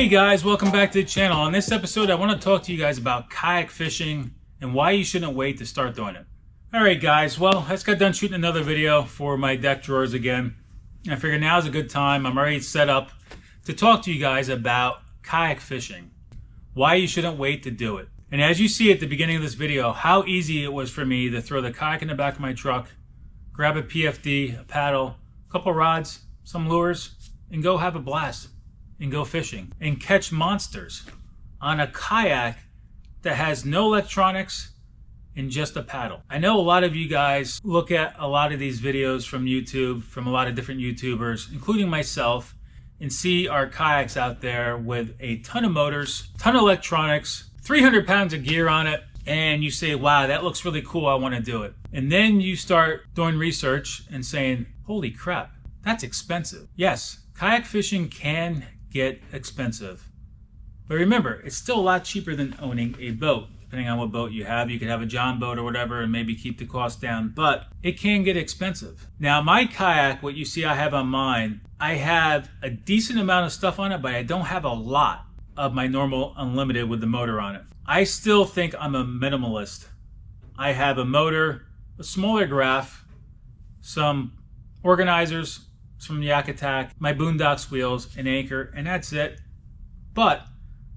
Hey guys, welcome back to the channel. On this episode, I want to talk to you guys about kayak fishing and why you shouldn't wait to start doing it. Alright guys, well, I just got done shooting another video for my deck drawers again. I figured now's a good time. I'm already set up to talk to you guys about kayak fishing. Why you shouldn't wait to do it. And as you see at the beginning of this video, how easy it was for me to throw the kayak in the back of my truck, grab a PFD, a paddle, a couple rods, some lures, and go have a blast. And go fishing and catch monsters on a kayak that has no electronics and just a paddle. I know a lot of you guys look at a lot of these videos from YouTube, from a lot of different YouTubers, including myself, and see our kayaks out there with a ton of motors, ton of electronics, 300 pounds of gear on it, and you say, wow, that looks really cool, I want to do it. And then you start doing research and saying, holy crap, that's expensive. Yes, kayak fishing can get expensive. But remember, it's still a lot cheaper than owning a boat. Depending on what boat you have, you could have a John boat or whatever and maybe keep the cost down, but it can get expensive. Now my kayak, what you see I have on mine, I have a decent amount of stuff on it, but I don't have a lot of my normal unlimited with the motor on it. I still think I'm a minimalist. I have a motor, a smaller graph, some organizers from Yak Attack, my Boondocks wheels, an anchor, and that's it. But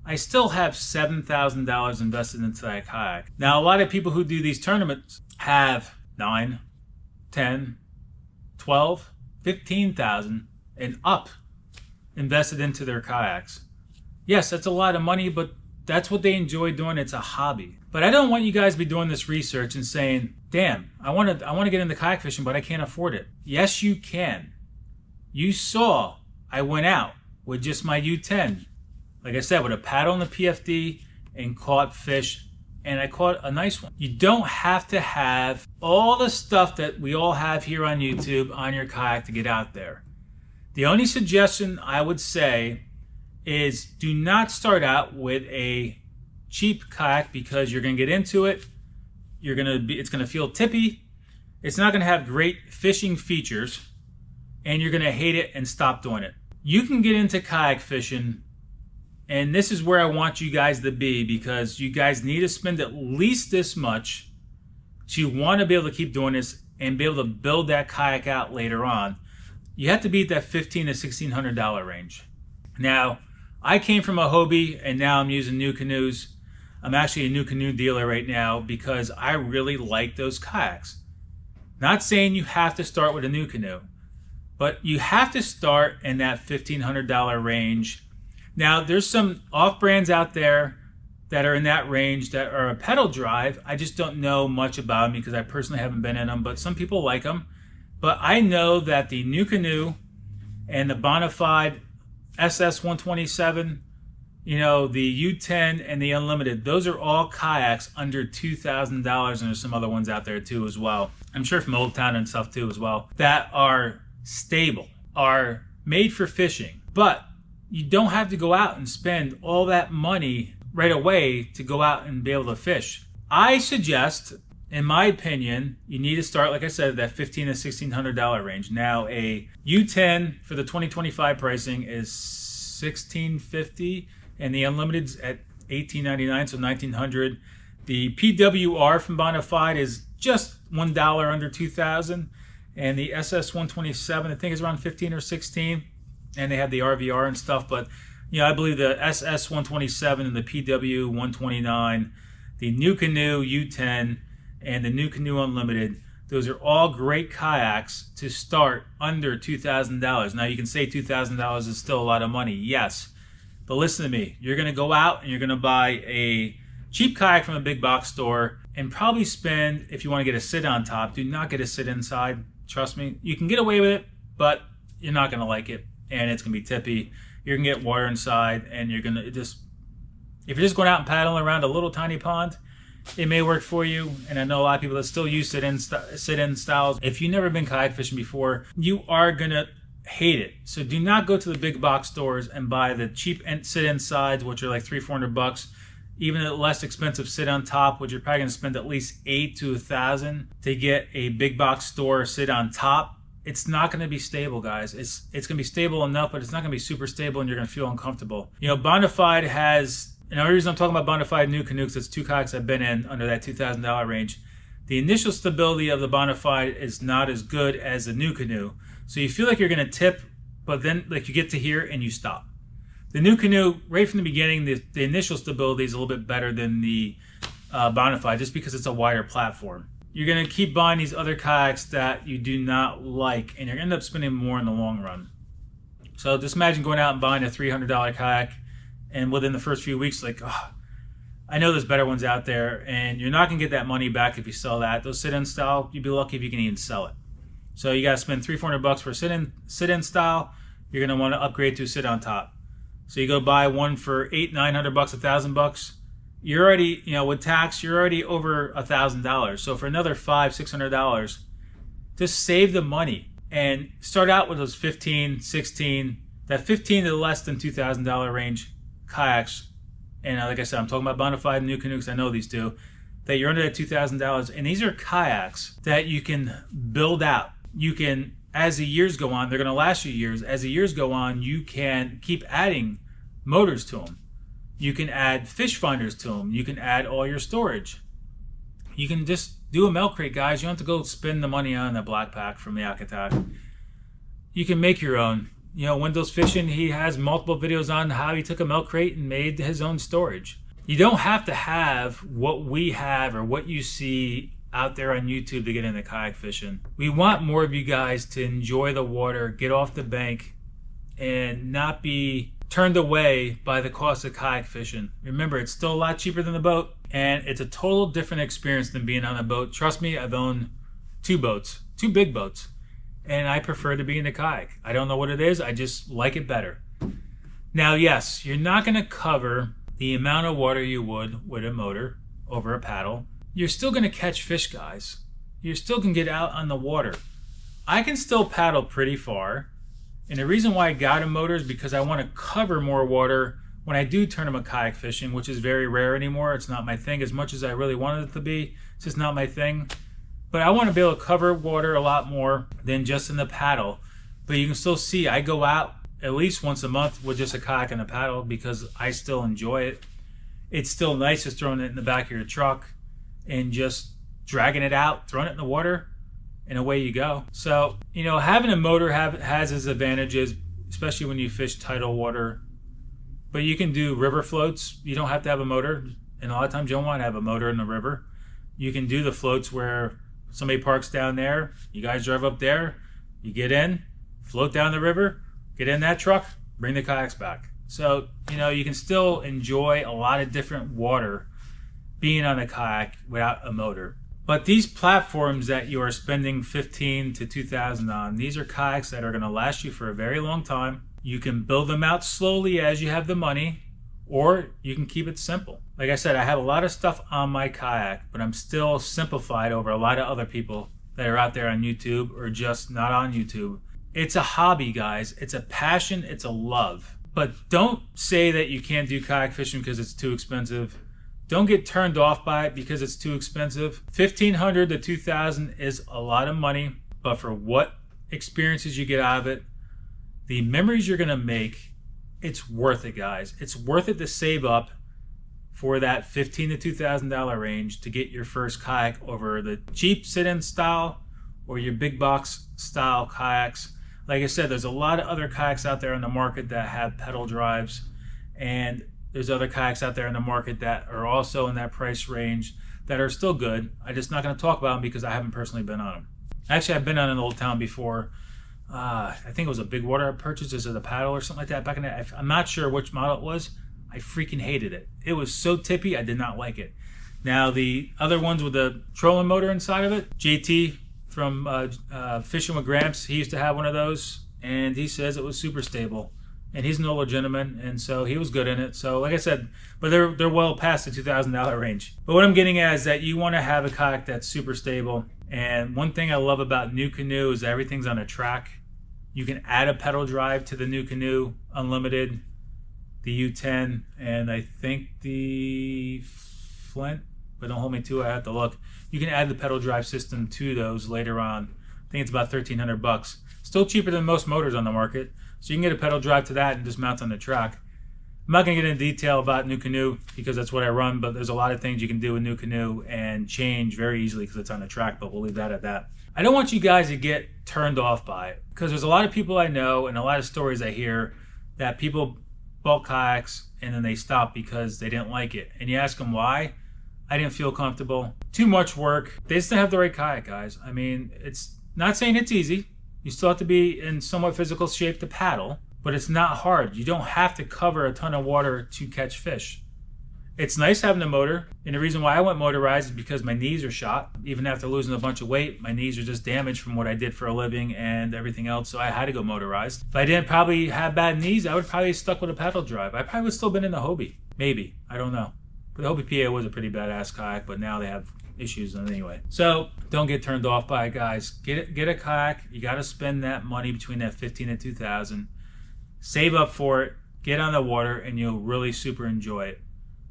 I still have $7,000 invested into that kayak. Now, a lot of people who do these tournaments have 9, 10, 12, 15,000 and up invested into their kayaks. Yes, that's a lot of money, but that's what they enjoy doing. It's a hobby. But I don't want you guys to be doing this research and saying, damn, I want to get into kayak fishing, but I can't afford it. Yes, you can. You saw I went out with just my U10, like I said, with a paddle and the PFD, and caught fish, and I caught a nice one. You don't have to have all the stuff that we all have here on YouTube on your kayak to get out there. The only suggestion I would say is do not start out with a cheap kayak, because you're going to get into it, it's going to feel tippy, it's not going to have great fishing features, and you're going to hate it and stop doing it. You can get into kayak fishing, and this is where I want you guys to be, because you guys need to spend at least this much to want to be able to keep doing this and be able to build that kayak out later on. You have to be at that $1,500 to $1,600 range. Now, I came from a Hobie, and now I'm using new canoes. I'm actually a new canoe dealer right now because I really like those kayaks. Not saying you have to start with a new canoe, but you have to start in that $1,500 range. Now, there's some off-brands out there that are in that range that are a pedal drive. I just don't know much about them because I personally haven't been in them, but some people like them. But I know that the new canoe and the Bonafide SS127, you know, the U10 and the Unlimited, those are all kayaks under $2,000, and there's some other ones out there too as well. I'm sure from Old Town and stuff too as well, that are stable, are made for fishing. But you don't have to go out and spend all that money right away to go out and be able to fish. I suggest, in my opinion, you need to start, like I said, that $1,500 to $1,600 range. Now, a U10 for the 2025 pricing is $1,650, and the Unlimited's at $1,899, so $1,900. The PWR from Bonafide is just $1 under $2,000. And the SS127, I think, is around 15 or 16, and they have the RVR and stuff. But you know, I believe the SS127 and the PW129, the New Canoe U10, and the New Canoe Unlimited, those are all great kayaks to start under $2,000. Now you can say $2,000 is still a lot of money, yes, but listen to me. You're going to go out and you're going to buy a cheap kayak from a big box store and probably spend, if you want to get a sit on top, do not get a sit inside. Trust me, you can get away with it, but you're not going to like it, and it's going to be tippy. You're going to get water inside, and you're going to just, if you're just going out and paddling around a little tiny pond, it may work for you. And I know a lot of people that still use sit-in styles. If you've never been kayak fishing before, you are going to hate it. So do not go to the big box stores and buy the cheap sit-in sides, which are like $300-400. Even a less expensive sit on top, which you're probably going to spend at least $8,000 to $1,000 to get a big box store sit on top. it's not going to be stable, guys. It's going to be stable enough, but it's not going to be super stable, and you're going to feel uncomfortable. You know, Bonafide has, and the only reason I'm talking about Bonafide new canoes, it's 2 kayaks I've been in under that $2,000 range. The initial stability of the Bonafide is not as good as the new canoe. So you feel like you're going to tip, but then like you get to here and you stop. The new canoe, right from the beginning, the initial stability is a little bit better than the Bonafide, just because it's a wider platform. You're going to keep buying these other kayaks that you do not like, and you're going to end up spending more in the long run. So just imagine going out and buying a $300 kayak, and within the first few weeks, like, oh, I know there's better ones out there, and you're not going to get that money back if you sell that. Those sit-in style, you'd be lucky if you can even sell it. So you got to spend $300-400 for a sit-in style. You're going to want to upgrade to a sit on top. So you go buy one for $800-900, $1,000. You're already, you know, with tax, you're already over $1,000. So for another $500-600, just save the money and start out with those 15, 16, that 15 to less than $2,000 range kayaks. And like I said, I'm talking about Bonafide and new canoes. I know these two. That you're under that $2,000, and these are kayaks that you can build out. You can, as the years go on, they're going to last you years. As the years go on, you can keep adding motors to them. You can add fish finders to them. You can add all your storage. You can just do a milk crate, guys. You don't have to go spend the money on the black pack from the Akatak. You can make your own. You know, Windows Fishing, he has multiple videos on how he took a milk crate and made his own storage. You don't have to have what we have or what you see out there on YouTube to get into kayak fishing. We want more of you guys to enjoy the water, get off the bank, and not be turned away by the cost of kayak fishing. Remember, it's still a lot cheaper than the boat, and it's a total different experience than being on a boat. Trust me, I've owned 2 boats, 2 big boats, and I prefer to be in a kayak. I don't know what it is, I just like it better. Now, yes, you're not going to cover the amount of water you would with a motor over a paddle. You're still going to catch fish, guys. You're still going to get out on the water. I can still paddle pretty far. And the reason why I got a motor is because I want to cover more water when I do tournament kayak fishing, which is very rare anymore. It's not my thing as much as I really wanted it to be. It's just not my thing. But I want to be able to cover water a lot more than just in the paddle. But you can still see I go out at least once a month with just a kayak and a paddle because I still enjoy it. It's still nice just throwing it in the back of your truck and just dragging it out, throwing it in the water, and away you go. So, you know, having a motor has its advantages, especially when you fish tidal water. But you can do river floats. You don't have to have a motor, and a lot of times you don't want to have a motor in the river. You can do the floats where somebody parks down there, you guys drive up there, you get in, float down the river, get in that truck, bring the kayaks back. So, you know, you can still enjoy a lot of different water being on a kayak without a motor. But these platforms that you are spending $15,000 to $2,000 on, these are kayaks that are going to last you for a very long time. You can build them out slowly as you have the money, or you can keep it simple. Like I said, I have a lot of stuff on my kayak, but I'm still simplified over a lot of other people that are out there on YouTube or just not on YouTube. It's a hobby, guys. It's a passion. It's a love. But don't say that you can't do kayak fishing because it's too expensive. Don't get turned off by it because it's too expensive. $1,500 to $2,000 is a lot of money, but for what experiences you get out of it, the memories you're gonna make, it's worth it, guys. It's worth it to save up for that $1,500 to $2,000 range to get your first kayak over the cheap sit-in style or your big box style kayaks. Like I said, there's a lot of other kayaks out there on the market that have pedal drives, and there's other kayaks out there in the market that are also in that price range that are still good. I'm just not going to talk about them because I haven't personally been on them. Actually, I've been on an Old Town before. I think it was a Big Water I purchased as a paddle or something like that back in the, I'm not sure which model it was. I freaking hated it. It was so tippy, I did not like it. Now, the other ones with the trolling motor inside of it, JT from Fishing with Gramps, he used to have one of those, and he says it was super stable. And he's an older gentleman, and so he was good in it. So like I said, but they're well past the $2,000 range. But what I'm getting at is that you want to have a kayak that's super stable. And one thing I love about New Canoe is that everything's on a track. You can add a pedal drive to the New Canoe Unlimited, the U10, and I think the Flint, but don't hold me to it, I have to look. You can add the pedal drive system to those later on. I think it's about 1,300 bucks. Still cheaper than most motors on the market. So you can get a pedal drive to that and just mount on the track. I'm not going to get into detail about NuCanoe because that's what I run, but there's a lot of things you can do with NuCanoe and change very easily because it's on the track, but we'll leave that at that. I don't want you guys to get turned off by it because there's a lot of people I know and a lot of stories I hear that people bought kayaks and then they stopped because they didn't like it. And you ask them why? I didn't feel comfortable. Too much work. They just didn't have the right kayak, guys. I mean, it's not saying it's easy. You still have to be in somewhat physical shape to paddle, but it's not hard. You don't have to cover a ton of water to catch fish. It's nice having a motor, and the reason why I went motorized is because my knees are shot. Even after losing a bunch of weight, my knees are just damaged from what I did for a living and everything else, so I had to go motorized. If I didn't probably have bad knees, I would probably have stuck with a pedal drive. I probably would still been in the Hobie. Maybe. I don't know. But the Hobie PA was a pretty badass kayak, but now they have issues anyway. So don't get turned off by it, guys. Get a kayak. You got to spend that money between that $1,500 and $2,000. Save up for it. Get on the water, and you'll really super enjoy it.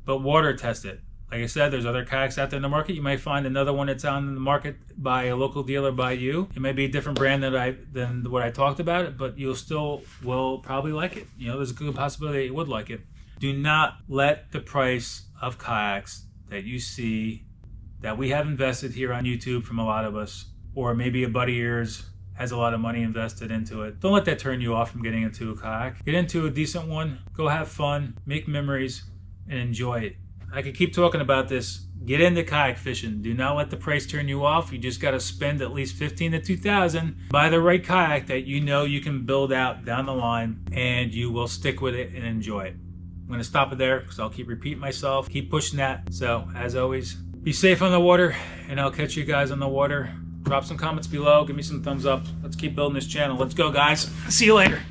But water test it. Like I said, there's other kayaks out there in the market. You might find another one that's on the market by a local dealer by you. It may be a different brand than what I talked about, but you'll still will probably like it. You know, there's a good possibility that you would like it. Do not let the price of kayaks that you see that we have invested here on YouTube from a lot of us, or maybe a buddy of yours has a lot of money invested into it. Don't let that turn you off from getting into a kayak. Get into a decent one. Go have fun. Make memories. And enjoy it. I could keep talking about this. Get into kayak fishing. Do not let the price turn you off. You just got to spend at least $1,500 to $2,000. Buy the right kayak that you know you can build out down the line, and you will stick with it and enjoy it. I'm going to stop it there because I'll keep repeating myself. Keep pushing that. So as always, be safe on the water, and I'll catch you guys on the water. Drop some comments below. Give me some thumbs up. Let's keep building this channel. Let's go, guys. See you later.